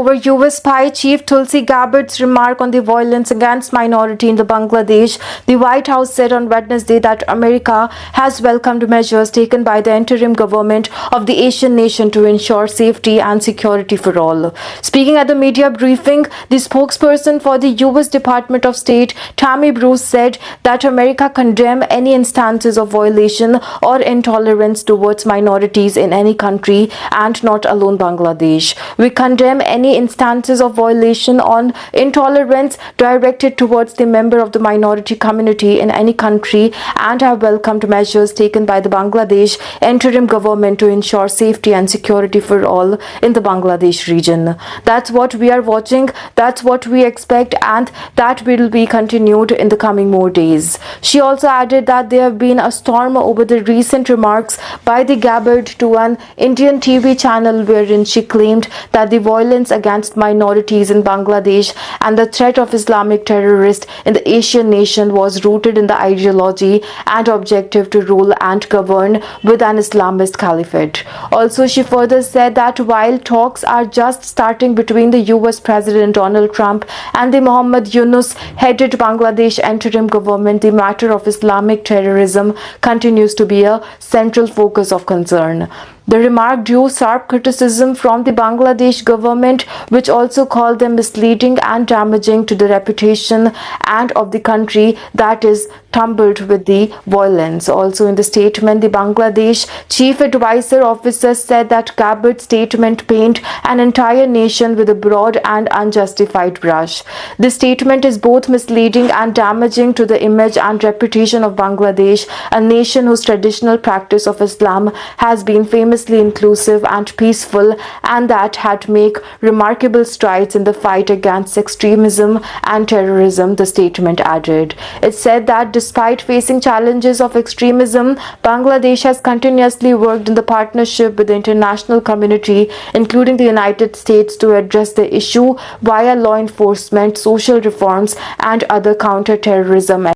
over US spy chief Tulsi Gabbard's remark on the violence against minority in the Bangladesh, the White House said on Wednesday that America has welcomed measures taken by the interim government of the Asian nation to ensure safety and security for all. Speaking at the media briefing, the spokesperson for the US Department of State, Tammy Bruce, said that America condemns any instances of violation or intolerance towards minorities in any country and not alone Bangladesh. We condemn any instances of violation or intolerance directed towards the member of the minority community in any country and have welcomed measures taken by the Bangladesh interim government to ensure safety and security for all in the Bangladesh region. That's what we are watching, that's what we expect, and that will be continued in the coming more days. She also added that there have been a storm over the recent remarks by the Gabbard to an Indian TV channel wherein she claimed that the violence against minorities in Bangladesh and the threat of Islamic terrorists in the Asian nation was rooted in the ideology and objective to rule and govern with an Islamist caliphate. Also, she further said that while talks are just starting between the US President Donald Trump and the Mohammad Yunus headed Bangladesh interim government, the matter of Islamic terrorism continues to be a central focus of concern. The remark drew sharp criticism from the Bangladesh government, which also called them misleading and damaging to the reputation and of the country that is tumbled with the violence. Also in the statement, the Bangladesh Chief Advisor Officer said that Gabbard's statement painted an entire nation with a broad and unjustified brush. This statement is both misleading and damaging to the image and reputation of Bangladesh, a nation whose traditional practice of Islam has been famously inclusive and peaceful and that had made remarkable strides in the fight against extremism and terrorism, the statement added. It said that despite facing challenges of extremism, Bangladesh has continuously worked in the partnership with the international community, including the United States, to address the issue via law enforcement, social reforms, and other counter-terrorism